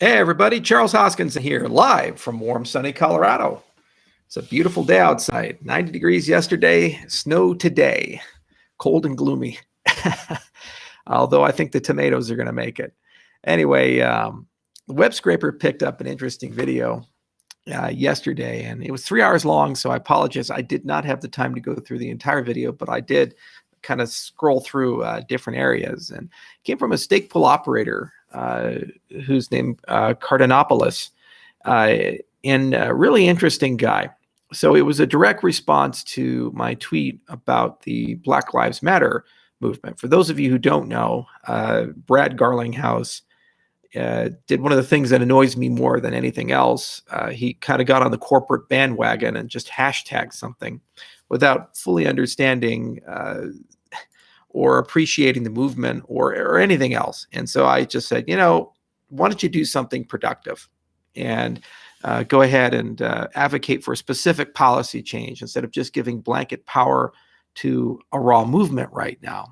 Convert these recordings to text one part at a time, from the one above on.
Hey everybody, Charles Hoskinson here, live from warm, sunny Colorado. It's a beautiful day outside. 90 degrees yesterday, snow today. Cold and gloomy. Although I think the tomatoes are going to make it. Anyway, the web scraper picked up an interesting video yesterday, and it was 3 hours long, so I apologize. I did not have the time to go through the entire video, but I did kind of scroll through different areas, and it came from a stake pool operator who's named Cardanoplis, and a really interesting guy. So it was a direct response to my tweet about the Black Lives Matter movement. For those of you who don't know, Brad Garlinghouse did one of the things that annoys me more than anything else. He kind of got on the corporate bandwagon and just hashtagged something without fully understanding or appreciating the movement or anything else. And so I just said, why don't you do something productive and go ahead and advocate for a specific policy change instead of just giving blanket power to a raw movement right now.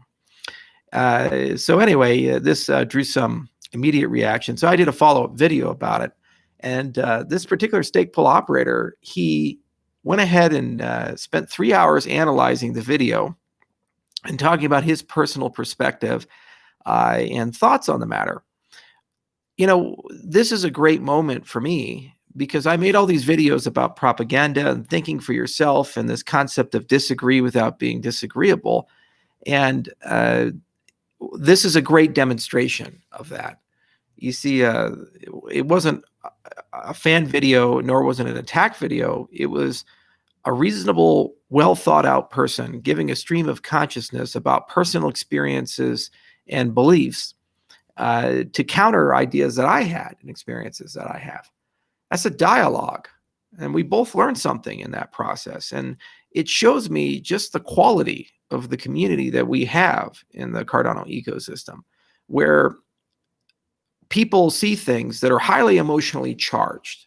So anyway, this drew some immediate reaction. So I did a follow-up video about it. And this particular stake pool operator, he went ahead and spent 3 hours analyzing the video and talking about his personal perspective and thoughts on the matter. This is a great moment for me because I made all these videos about propaganda and thinking for yourself and this concept of disagree without being disagreeable. And this is a great demonstration of that. You see, it wasn't a fan video, nor was it an attack video. It was a reasonable, well thought out person giving a stream of consciousness about personal experiences and beliefs to counter ideas that I had and experiences that I have. That's a dialogue. And we both learned something in that process. And it shows me just the quality of the community that we have in the Cardano ecosystem, where people see things that are highly emotionally charged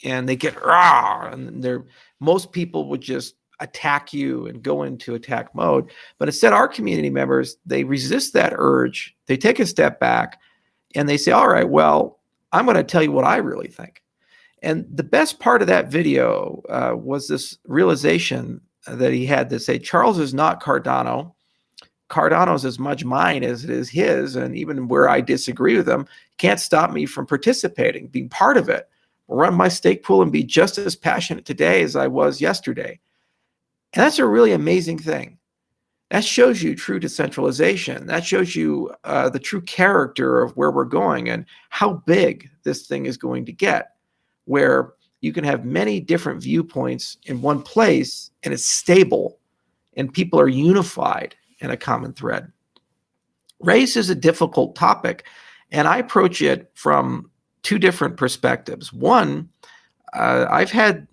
and they get rah, and most people would just attack you and go into attack mode. But instead, our community members, they resist that urge. They take a step back and they say, all right, well, I'm going to tell you what I really think. And the best part of that video was this realization that he had to say, Charles is not Cardano. Cardano is as much mine as it is his. And even where I disagree with him, can't stop me from participating, being part of it, run my stake pool and be just as passionate today as I was yesterday. And that's a really amazing thing. That shows you true decentralization. That shows you the true character of where we're going and how big this thing is going to get, where you can have many different viewpoints in one place and it's stable and people are unified in a common thread. Race is a difficult topic, and I approach it from two different perspectives. One, I've had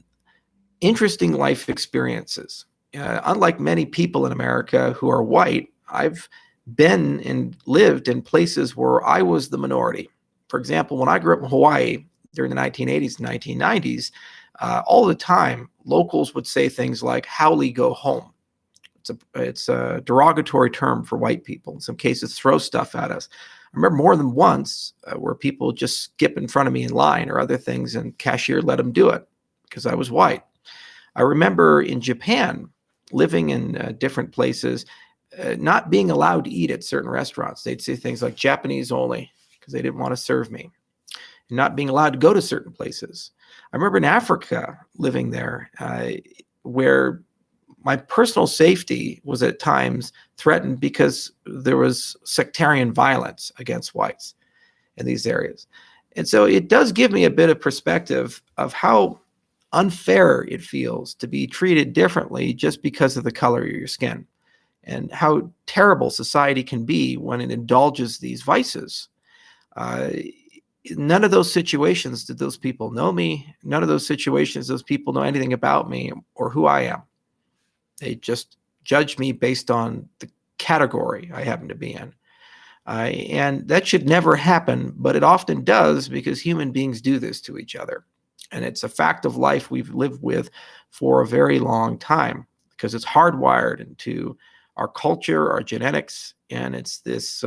interesting life experiences. Unlike many people in America who are white, I've been and lived in places where I was the minority. For example, when I grew up in Hawaii during the 1980s and 1990s, all the time, locals would say things like, "Howley, go home." It's a derogatory term for white people. In some cases, throw stuff at us. I remember more than once where people just skip in front of me in line or other things, and cashier let them do it because I was white. I remember in Japan, living in different places, not being allowed to eat at certain restaurants. They'd say things like Japanese only because they didn't want to serve me. And not being allowed to go to certain places. I remember in Africa living there where my personal safety was at times threatened because there was sectarian violence against whites in these areas. And so it does give me a bit of perspective of how unfair it feels to be treated differently just because of the color of your skin, and how terrible society can be when it indulges these vices. None of those situations did those people know me. None of those situations, those people know anything about me or who I am. They just judge me based on the category I happen to be in. And that should never happen, but it often does because human beings do this to each other. And it's a fact of life we've lived with for a very long time because it's hardwired into our culture, our genetics, and it's this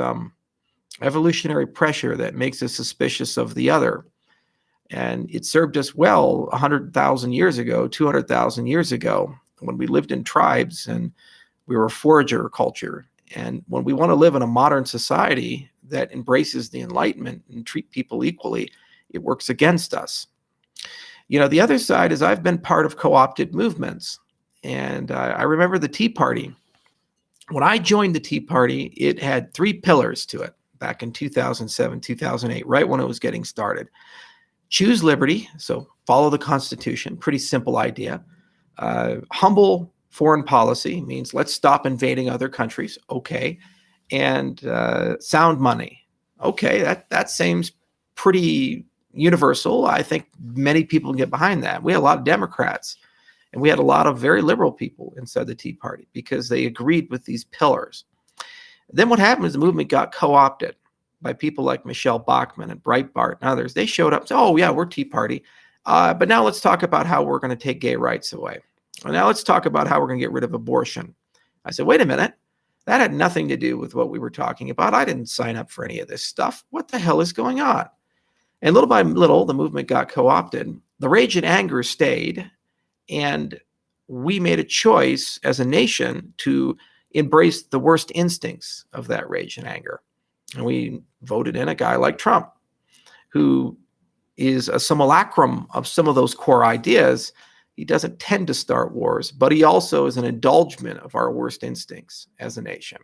evolutionary pressure that makes us suspicious of the other. And it served us well 100,000 years ago, 200,000 years ago, when we lived in tribes and we were a forager culture. And when we want to live in a modern society that embraces the Enlightenment and treat people equally, it works against us. The other side is I've been part of co-opted movements. And I remember the Tea Party. When I joined the Tea Party, it had 3 pillars to it back in 2007, 2008, right when it was getting started. Choose liberty, so follow the Constitution, pretty simple idea. Humble foreign policy means let's stop invading other countries, okay. And sound money, okay, that seems pretty universal. I think many people can get behind that. We had a lot of Democrats, and we had a lot of very liberal people inside the Tea Party because they agreed with these pillars. Then what happened is the movement got co-opted by people like Michelle Bachmann and Breitbart and others. They showed up and said, oh, yeah, we're Tea Party. But now let's talk about how we're going to take gay rights away. And now let's talk about how we're going to get rid of abortion. I said, wait a minute. That had nothing to do with what we were talking about. I didn't sign up for any of this stuff. What the hell is going on? And little by little, the movement got co-opted. The rage and anger stayed. And we made a choice as a nation to embrace the worst instincts of that rage and anger. And we voted in a guy like Trump, who is a simulacrum of some of those core ideas. He doesn't tend to start wars, but he also is an indulgement of our worst instincts as a nation.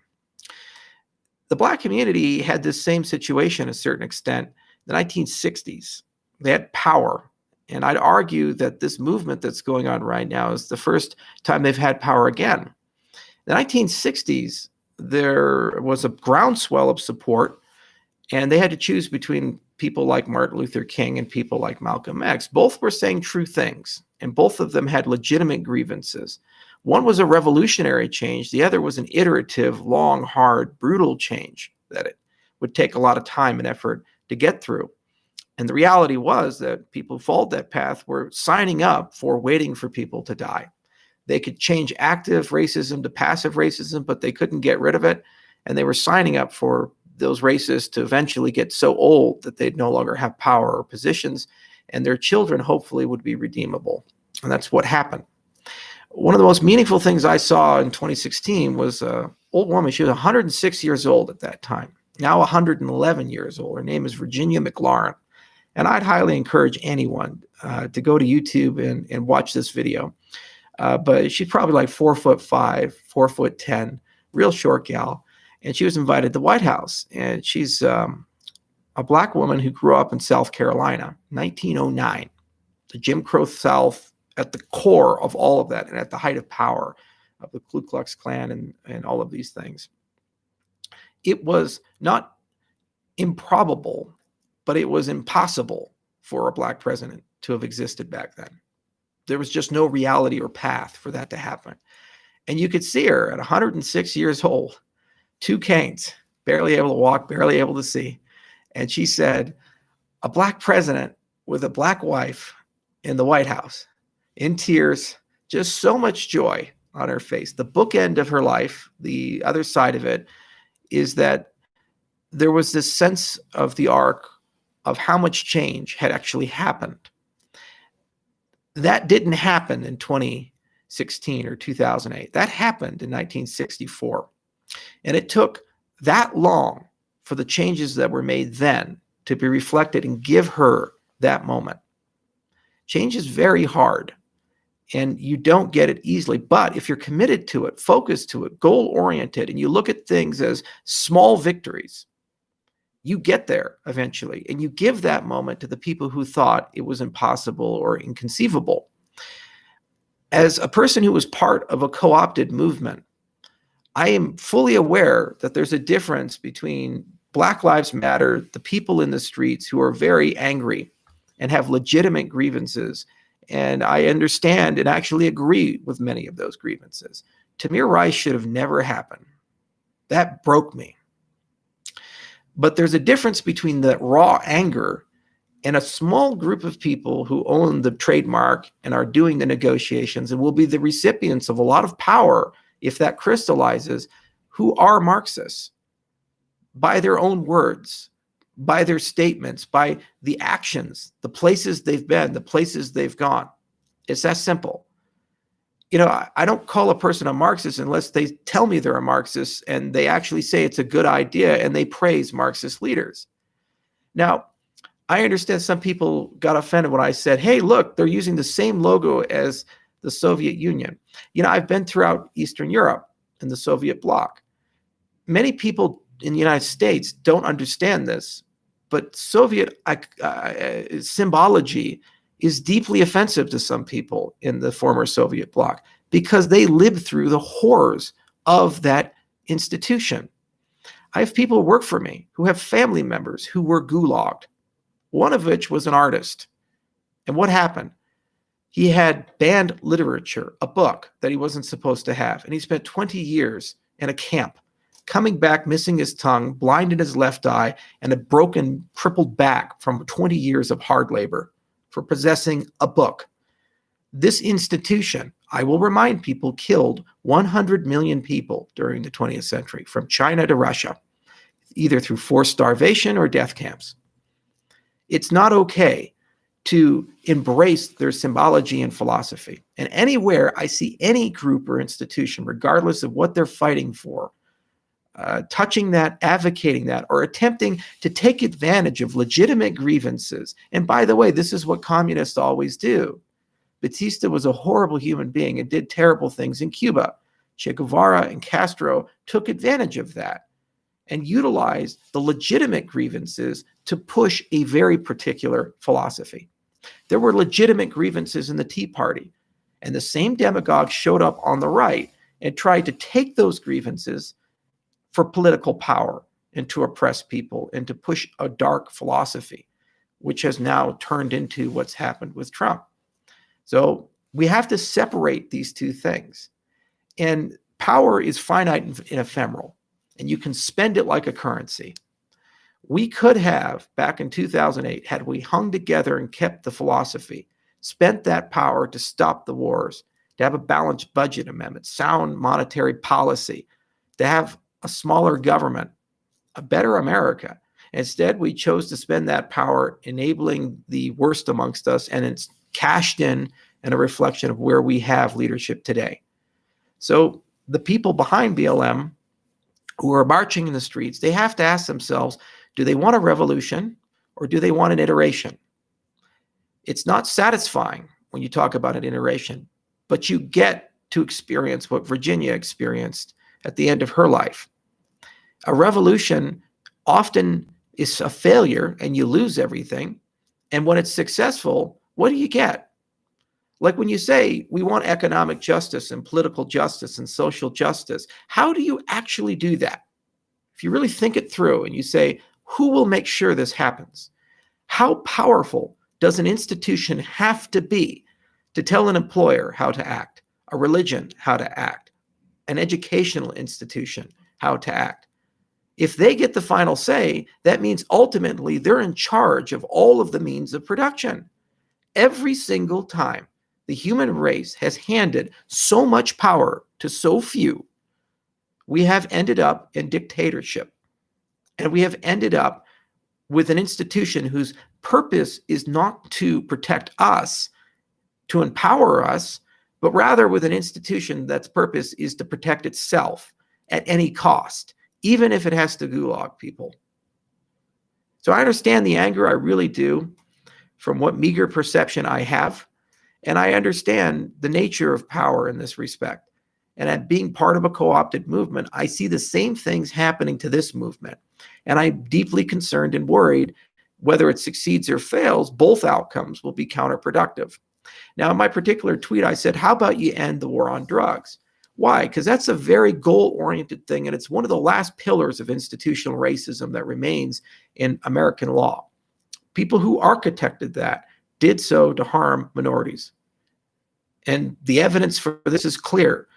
The Black community had this same situation to a certain extent in the 1960s. They had power. And I'd argue that this movement that's going on right now is the first time they've had power again. In the 1960s, there was a groundswell of support, and they had to choose between people like Martin Luther King and people like Malcolm X. Both were saying true things, and both of them had legitimate grievances. One was a revolutionary change. The other was an iterative, long, hard, brutal change that it would take a lot of time and effort to get through. And the reality was that people who followed that path were signing up for waiting for people to die. They could change active racism to passive racism, but they couldn't get rid of it. And they were signing up for those racists to eventually get so old that they'd no longer have power or positions, and their children hopefully would be redeemable. And that's what happened. One of the most meaningful things I saw in 2016 was an old woman. She was 106 years old at that time, now 111 years old. Her name is Virginia Mclaren. And I'd highly encourage anyone to go to YouTube and watch this video. But she's probably like 4'5", 4'10", real short gal. And she was invited to the White House. And she's a Black woman who grew up in South Carolina, 1909. The Jim Crow South at the core of all of that and at the height of power of the Ku Klux Klan and all of these things. It was not improbable, but it was impossible for a Black president to have existed back then. There was just no reality or path for that to happen. And you could see her at 106 years old, 2 canes, barely able to walk, barely able to see. And she said, a Black president with a Black wife in the White House, in tears, just so much joy on her face. The bookend of her life, the other side of it, is that there was this sense of the arc of how much change had actually happened. That didn't happen in 2016 or 2008. That happened in 1964. And it took that long for the changes that were made then to be reflected and give her that moment. Change is very hard, and you don't get it easily. But if you're committed to it, focused to it, goal-oriented, and you look at things as small victories, you get there eventually, and you give that moment to the people who thought it was impossible or inconceivable. As a person who was part of a co-opted movement, I am fully aware that there's a difference between Black Lives Matter, the people in the streets who are very angry and have legitimate grievances, and I understand and actually agree with many of those grievances. Tamir Rice should have never happened. That broke me. But there's a difference between the raw anger and a small group of people who own the trademark and are doing the negotiations and will be the recipients of a lot of power if that crystallizes, who are Marxists by their own words, by their statements, by the actions, the places they've been, the places they've gone. It's that simple. I don't call a person a Marxist unless they tell me they're a Marxist and they actually say it's a good idea and they praise Marxist leaders. Now, I understand some people got offended when I said, hey, look, they're using the same logo as the Soviet Union. I've been throughout Eastern Europe and the Soviet bloc. Many people in the United States don't understand this, but Soviet symbology is deeply offensive to some people in the former Soviet bloc because they lived through the horrors of that institution. I have people who work for me who have family members who were gulagged, one of which was an artist. And what happened? He had banned literature, a book that he wasn't supposed to have. And he spent 20 years in a camp, coming back, missing his tongue, blind in his left eye, and a broken, crippled back from 20 years of hard labor for possessing a book. This institution, I will remind people, killed 100 million people during the 20th century, from China to Russia, either through forced starvation or death camps. It's not okay to embrace their symbology and philosophy. And anywhere I see any group or institution, regardless of what they're fighting for, touching that, advocating that, or attempting to take advantage of legitimate grievances. And by the way, this is what communists always do. Batista was a horrible human being and did terrible things in Cuba. Che Guevara and Castro took advantage of that and utilized the legitimate grievances to push a very particular philosophy. There were legitimate grievances in the Tea Party, and the same demagogues showed up on the right and tried to take those grievances for political power and to oppress people and to push a dark philosophy, which has now turned into what's happened with Trump. So we have to separate these two things. And power is finite and ephemeral, and you can spend it like a currency. We could have, back in 2008, had we hung together and kept the philosophy, spent that power to stop the wars, to have a balanced budget amendment, sound monetary policy, to have a smaller government, a better America. Instead, we chose to spend that power enabling the worst amongst us, and it's cashed in a reflection of where we have leadership today. So the people behind BLM who are marching in the streets, they have to ask themselves, do they want a revolution or do they want an iteration? It's not satisfying when you talk about an iteration, but you get to experience what Virginia experienced at the end of her life. A revolution often is a failure and you lose everything. And when it's successful, what do you get? Like when you say we want economic justice and political justice and social justice, how do you actually do that? If you really think it through and you say, who will make sure this happens? How powerful does an institution have to be to tell an employer how to act, a religion how to act, an educational institution how to act? If they get the final say, that means ultimately they're in charge of all of the means of production. Every single time the human race has handed so much power to so few, we have ended up in dictatorship. And we have ended up with an institution whose purpose is not to protect us, to empower us, but rather with an institution that's purpose is to protect itself at any cost, even if it has to gulag people. So I understand the anger, I really do, from what meager perception I have. And I understand the nature of power in this respect. And at being part of a co-opted movement, I see the same things happening to this movement. And I'm deeply concerned and worried whether it succeeds or fails, both outcomes will be counterproductive. Now, in my particular tweet, I said, how about you end the war on drugs? Why? Because that's a very goal-oriented thing, and it's one of the last pillars of institutional racism that remains in American law. People who architected that did so to harm minorities. And the evidence for this is clear.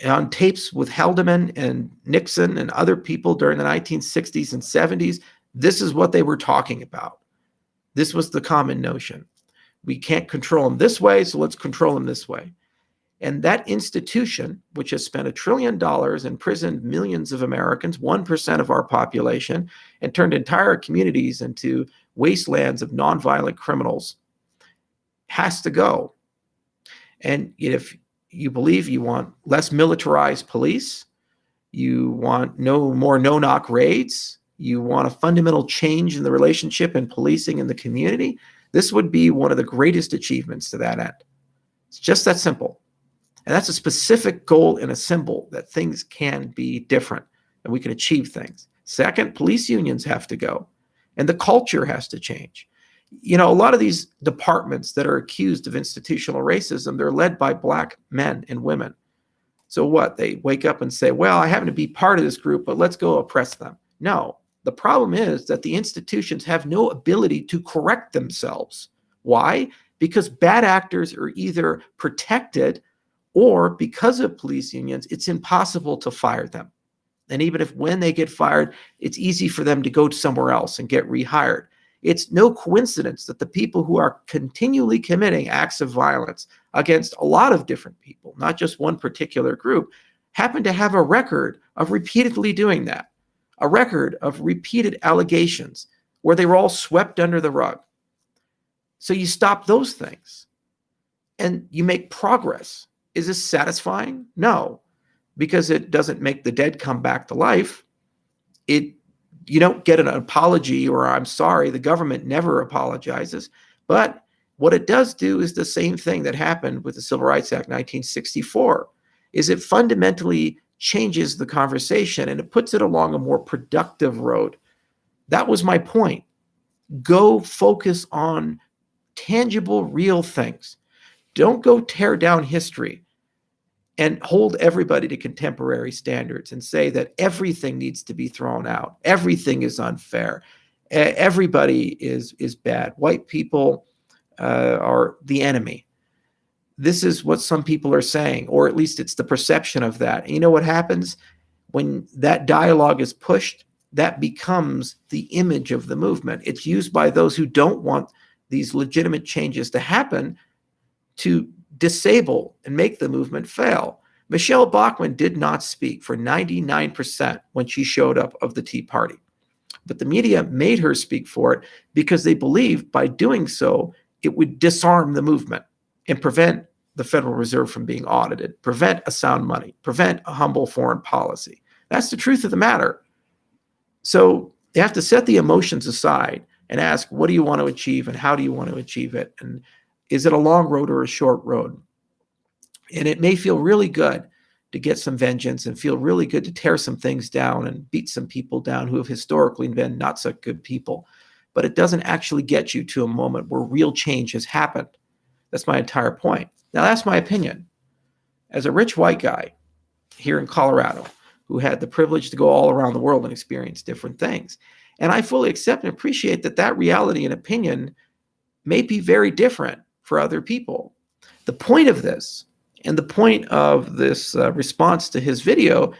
On tapes with Haldeman and Nixon and other people during the 1960s and 70s, this is what they were talking about. This was the common notion. We can't control them this way, so let's control them this way. And that institution, which has spent $1 trillion, imprisoned millions of Americans, 1% of our population, and turned entire communities into wastelands of nonviolent criminals, has to go. And if you believe you want less militarized police, you want no more no-knock raids, you want a fundamental change in the relationship and policing in the community, this would be one of the greatest achievements to that end. It's just that simple. And that's a specific goal and a symbol that things can be different and we can achieve things. Second, police unions have to go and the culture has to change. You know, a lot of these departments that are accused of institutional racism, they're led by Black men and women. So what? They wake up and say, well, I happen to be part of this group, but let's go oppress them. No, the problem is that the institutions have no ability to correct themselves. Why? Because bad actors are either protected or because of police unions, it's impossible to fire them. And even if when they get fired, it's easy for them to go to somewhere else and get rehired. It's no coincidence that the people who are continually committing acts of violence against a lot of different people, not just one particular group, happen to have a record of repeatedly doing that, a record of repeated allegations where they were all swept under the rug. So you stop those things and you make progress. Is this satisfying? No, because it doesn't make the dead come back to life. You don't get an apology or I'm sorry. The government never apologizes. But what it does do is the same thing that happened with the Civil Rights Act 1964, is it fundamentally changes the conversation and it puts it along a more productive road. That was my point. Go focus on tangible, real things. Don't go tear down history and hold everybody to contemporary standards and say that everything needs to be thrown out. Everything is unfair. Everybody is bad. White people are the enemy. This is what some people are saying, or at least it's the perception of that. And you know what happens? When that dialogue is pushed, that becomes the image of the movement. It's used by those who don't want these legitimate changes to happen to disable and make the movement fail. Michelle Bachmann did not speak for 99% when she showed up of the Tea Party. But the media made her speak for it because they believed by doing so, it would disarm the movement and prevent the Federal Reserve from being audited, prevent a sound money, prevent a humble foreign policy. That's the truth of the matter. So you have to set the emotions aside and ask, what do you want to achieve and how do you want to achieve it? And is it a long road or a short road? And it may feel really good to get some vengeance and feel really good to tear some things down and beat some people down who have historically been not so good people. But it doesn't actually get you to a moment where real change has happened. That's my entire point. Now, that's my opinion. As a rich white guy here in Colorado who had the privilege to go all around the world and experience different things, and I fully accept and appreciate that that reality and opinion may be very different for other people. The point of this, and the point of this response to his video,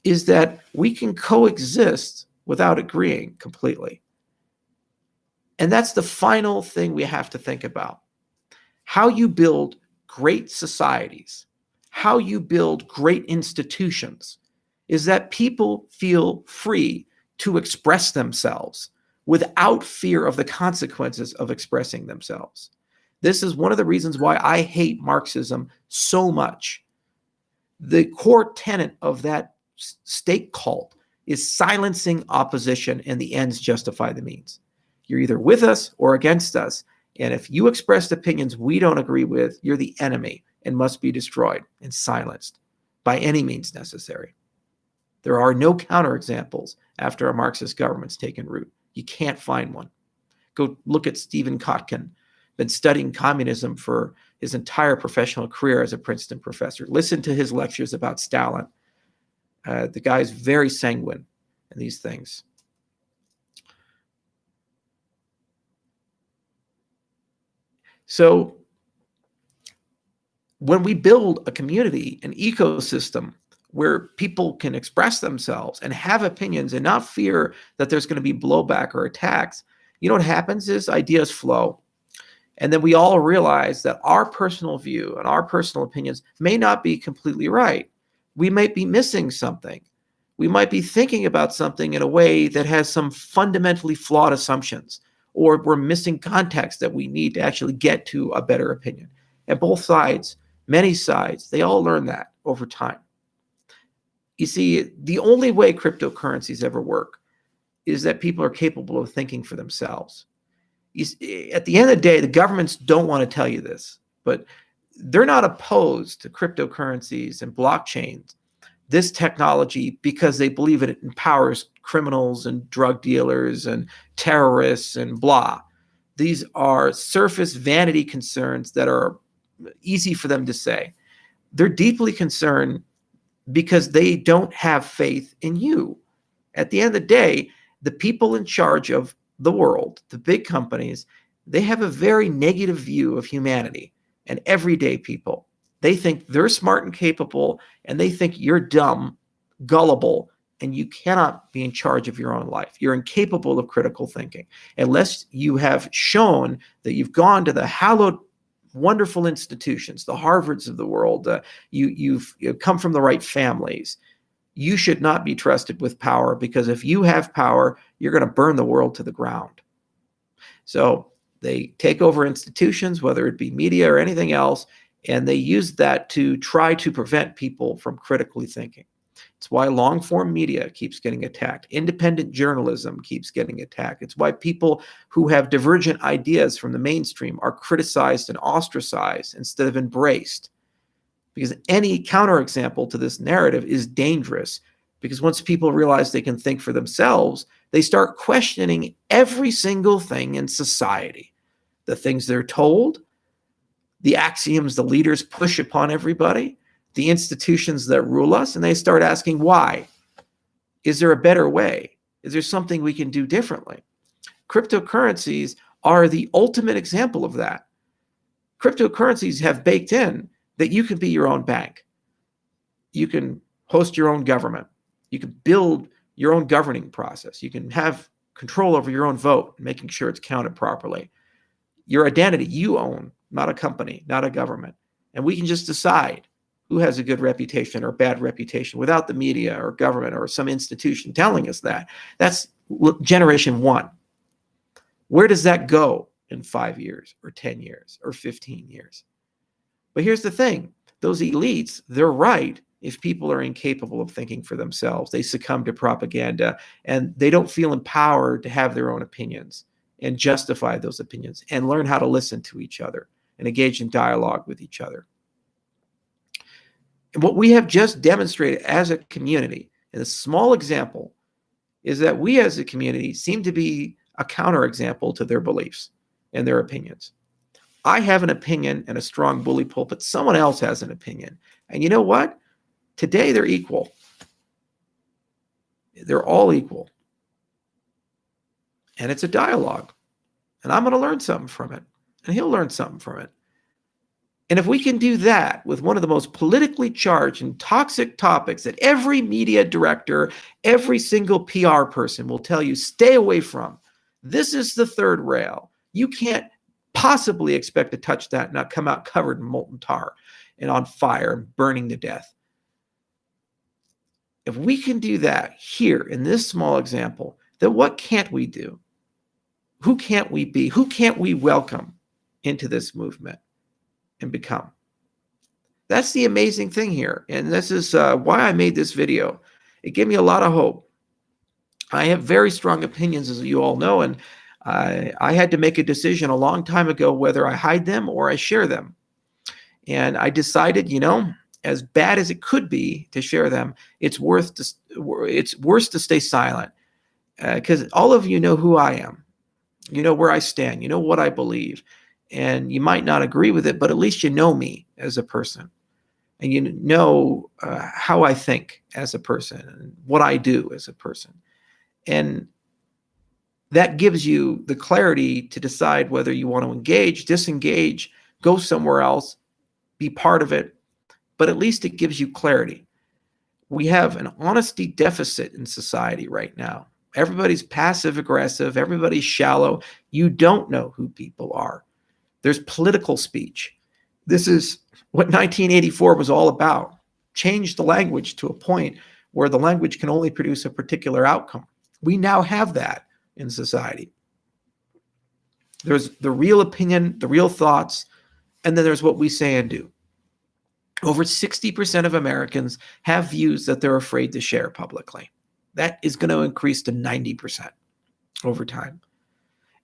is that we can coexist without agreeing completely. And that's the final thing we have to think about. How you build great societies, how you build great institutions, is that people feel free to express themselves without fear of the consequences of expressing themselves. This is one of the reasons why I hate Marxism so much. The core tenet of that state cult is silencing opposition, and the ends justify the means. You're either with us or against us. And if you expressed opinions we don't agree with, you're the enemy and must be destroyed and silenced by any means necessary. There are no counterexamples after a Marxist government's taken root. You can't find one. Go look at Stephen Kotkin, been studying communism for his entire professional career as a Princeton professor. Listen to his lectures about Stalin. The guy's very sanguine in these things. So when we build a community, an ecosystem where people can express themselves and have opinions and not fear that there's going to be blowback or attacks, you know what happens is ideas flow. And then we all realize that our personal view and our personal opinions may not be completely right. We might be missing something. We might be thinking about something in a way that has some fundamentally flawed assumptions, or we're missing context that we need to actually get to a better opinion. And both sides, many sides, they all learn that over time. You see, the only way cryptocurrencies ever work is that people are capable of thinking for themselves. At the end of the day, the governments don't want to tell you this, but they're not opposed to cryptocurrencies and blockchains, this technology, because they believe it empowers criminals and drug dealers and terrorists and blah. These are surface vanity concerns that are easy for them to say. They're deeply concerned because they don't have faith in you. At the end of the day, the people in charge of the world, the big companies, they have a very negative view of humanity and everyday people. They think they're smart and capable, and they think you're dumb, gullible, and you cannot be in charge of your own life. You're incapable of critical thinking unless you have shown that you've gone to the hallowed, wonderful institutions, the Harvards of the world. You've come from the right families. You should not be trusted with power, because if you have power, you're going to burn the world to the ground. So they take over institutions, whether it be media or anything else, and they use that to try to prevent people from critically thinking. It's why long-form media keeps getting attacked. Independent journalism keeps getting attacked. It's why people who have divergent ideas from the mainstream are criticized and ostracized instead of embraced. Because any counterexample to this narrative is dangerous, because once people realize they can think for themselves, they start questioning every single thing in society. The things they're told, the axioms the leaders push upon everybody, the institutions that rule us, and they start asking why. Is there a better way? Is there something we can do differently? Cryptocurrencies are the ultimate example of that. Cryptocurrencies have baked in that you can be your own bank. You can host your own government. You can build your own governing process. You can have control over your own vote, making sure it's counted properly. Your identity you own, not a company, not a government. And we can just decide who has a good reputation or bad reputation without the media or government or some institution telling us that. That's generation one. Where does that go in 5 years or 10 years or 15 years? But here's the thing. Those elites, they're right if people are incapable of thinking for themselves. They succumb to propaganda, and they don't feel empowered to have their own opinions and justify those opinions and learn how to listen to each other and engage in dialogue with each other. And what we have just demonstrated as a community, in a small example, is that we as a community seem to be a counterexample to their beliefs and their opinions. I have an opinion and a strong bully pulpit. Someone else has an opinion. And you know what? Today they're equal. They're all equal. And it's a dialogue. And I'm going to learn something from it. And he'll learn something from it. And if we can do that with one of the most politically charged and toxic topics that every media director, every single PR person will tell you, stay away from. This is the third rail. You can't possibly expect to touch that and not come out covered in molten tar and on fire and burning to death. If we can do that here in this small example, then what can't we do? Who can't we be? Who can't we welcome into this movement and become? That's the amazing thing here. And this is why I made this video. It gave me a lot of hope. I have very strong opinions, as you all know, and I had to make a decision a long time ago whether I hide them or I share them. And I decided, as bad as it could be to share them, it's worse to stay silent, because all of you know who I am. You know where I stand. You know what I believe. And you might not agree with it, but at least you know me as a person. And you know how I think as a person and what I do as a person. And that gives you the clarity to decide whether you want to engage, disengage, go somewhere else, be part of it. But at least it gives you clarity. We have an honesty deficit in society right now. Everybody's passive aggressive. Everybody's shallow. You don't know who people are. There's political speech. This is what 1984 was all about. Change the language to a point where the language can only produce a particular outcome. We now have that in society. There's the real opinion, the real thoughts, and then there's what we say and do. Over 60% of Americans have views that they're afraid to share publicly. That is going to increase to 90% over time.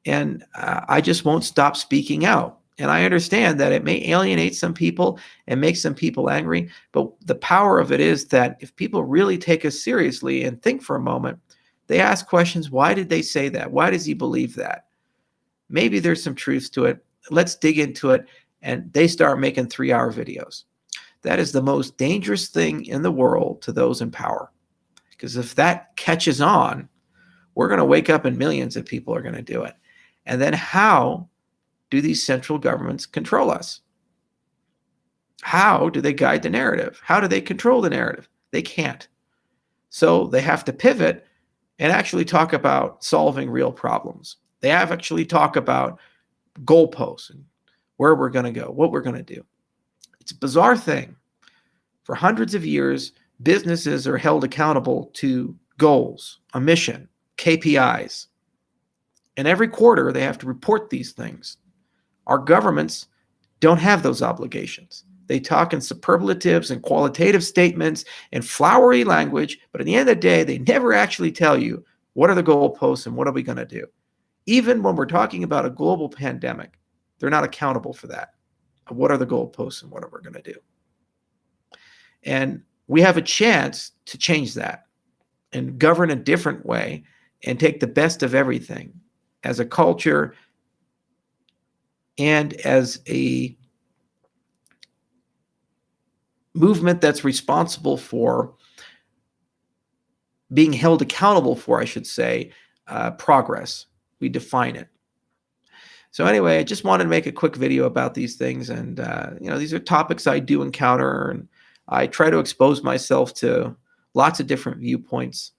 And I just won't stop speaking out. And I understand that it may alienate some people and make some people angry, but the power of it is that if people really take us seriously and think for a moment, they ask questions. Why did they say that? Why does he believe that? Maybe there's some truth to it. Let's dig into it. And they start making 3-hour videos. That is the most dangerous thing in the world to those in power. Because if that catches on, we're going to wake up and millions of people are going to do it. And then how do these central governments control us? How do they guide the narrative? How do they control the narrative? They can't. So they have to pivot and actually talk about solving real problems. They have actually talk about goalposts and where we're going to go, what we're going to do. It's a bizarre thing. For hundreds of years, businesses are held accountable to goals, a mission, KPIs. And every quarter, they have to report these things. Our governments don't have those obligations. They talk in superlatives and qualitative statements and flowery language, but at the end of the day, they never actually tell you what are the goalposts and what are we going to do. Even when we're talking about a global pandemic, they're not accountable for that. What are the goalposts and what are we going to do? And we have a chance to change that and govern a different way and take the best of everything as a culture and as a movement that's responsible for being held accountable for, I should say, progress. We define it. So anyway, I just wanted to make a quick video about these things. And, these are topics I do encounter, and I try to expose myself to lots of different viewpoints.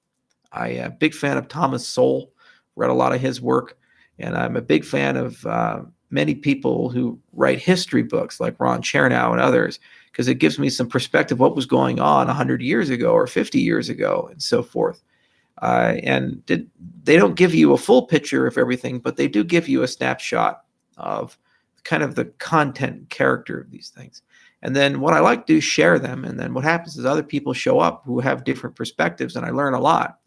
I'm a big fan of Thomas Sowell, read a lot of his work, and I'm a big fan of many people who write history books like Ron Chernow and others, because it gives me some perspective what was going on 100 years ago or 50 years ago and so forth. And they don't give you a full picture of everything, but they do give you a snapshot of kind of the content character of these things. And then what I like to do is share them. And then what happens is other people show up who have different perspectives, and I learn a lot.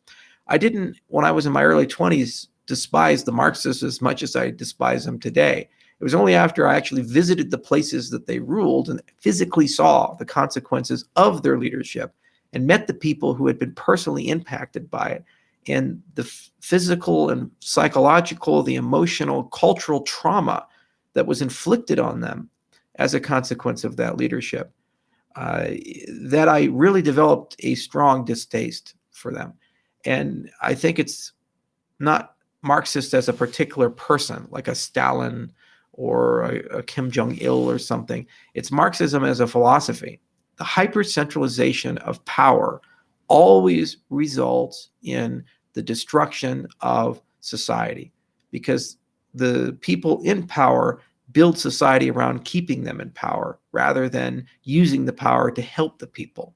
I didn't, when I was in my early 20s, despise the Marxists as much as I despise them today. It was only after I actually visited the places that they ruled and physically saw the consequences of their leadership and met the people who had been personally impacted by it, and the physical and psychological, the emotional, cultural trauma that was inflicted on them as a consequence of that leadership, that I really developed a strong distaste for them. And I think it's not Marxist as a particular person, like a Stalin or a Kim Jong-il or something. It's Marxism as a philosophy. The hyper-centralization of power always results in the destruction of society, because the people in power build society around keeping them in power rather than using the power to help the people.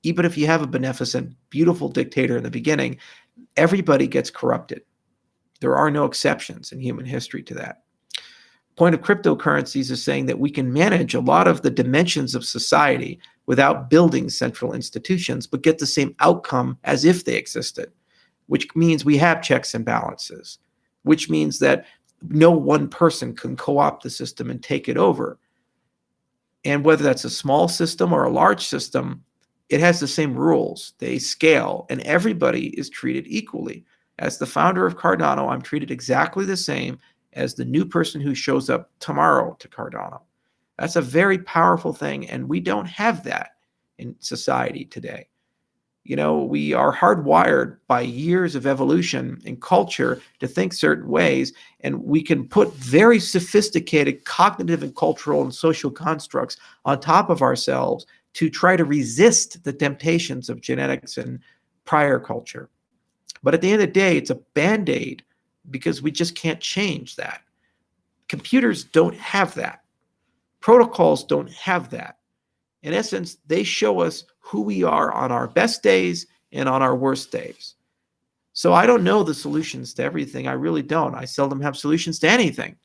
Even if you have a beneficent, beautiful dictator in the beginning, everybody gets corrupted. There are no exceptions in human history to that. Point of cryptocurrencies is saying that we can manage a lot of the dimensions of society without building central institutions, but get the same outcome as if they existed, which means we have checks and balances, which means that no one person can co-opt the system and take it over. And whether that's a small system or a large system, it has the same rules. They scale, and everybody is treated equally. As the founder of Cardano, I'm treated exactly the same as the new person who shows up tomorrow to Cardano. That's a very powerful thing, and we don't have that in society today. We are hardwired by years of evolution and culture to think certain ways, and we can put very sophisticated cognitive and cultural and social constructs on top of ourselves to try to resist the temptations of genetics and prior culture. But at the end of the day, it's a Band-Aid, because we just can't change that. Computers don't have that. Protocols don't have that. In essence, they show us who we are on our best days and on our worst days. So I don't know the solutions to everything. I really don't. I seldom have solutions to anything.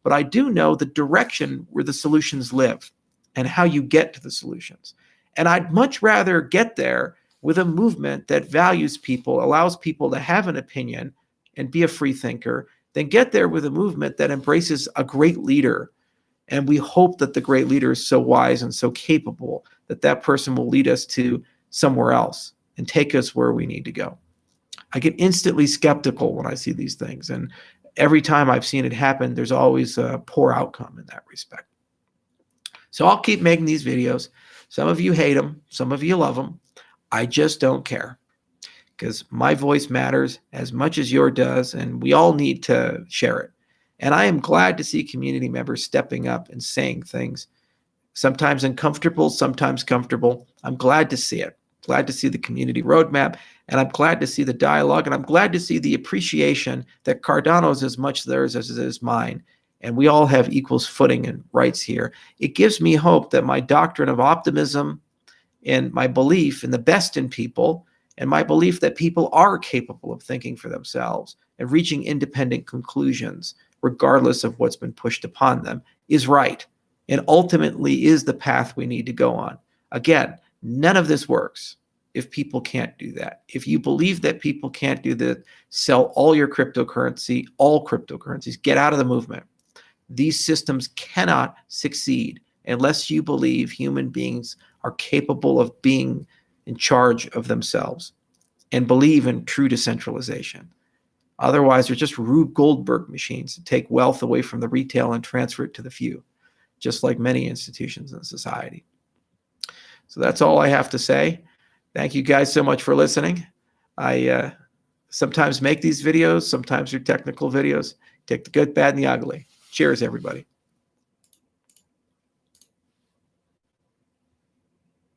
But I do know the direction where the solutions live and how you get to the solutions. And I'd much rather get there with a movement that values people, allows people to have an opinion and be a free thinker, than get there with a movement that embraces a great leader. And we hope that the great leader is so wise and so capable that that person will lead us to somewhere else and take us where we need to go. I get instantly skeptical when I see these things. And every time I've seen it happen, there's always a poor outcome in that respect. So I'll keep making these videos. Some of you hate them. Some of you love them. I just don't care, because my voice matters as much as yours does, and we all need to share it. And I am glad to see community members stepping up and saying things, sometimes uncomfortable, sometimes comfortable. I'm glad to see it. Glad to see the community roadmap, and I'm glad to see the dialogue, and I'm glad to see the appreciation that Cardano's as much theirs as it is mine, and we all have equal footing and rights here. It gives me hope that my doctrine of optimism and my belief in the best in people, and my belief that people are capable of thinking for themselves and reaching independent conclusions, regardless of what's been pushed upon them, is right, and ultimately is the path we need to go on. Again, none of this works if people can't do that. If you believe that people can't do that, sell all your cryptocurrency, all cryptocurrencies, get out of the movement. These systems cannot succeed unless you believe human beings are capable of being in charge of themselves and believe in true decentralization. Otherwise, they're just Rube Goldberg machines that take wealth away from the retail and transfer it to the few, just like many institutions in society. So that's all I have to say. Thank you guys so much for listening. I sometimes make these videos, sometimes they're technical videos. Take the good, bad, and the ugly. Cheers, everybody.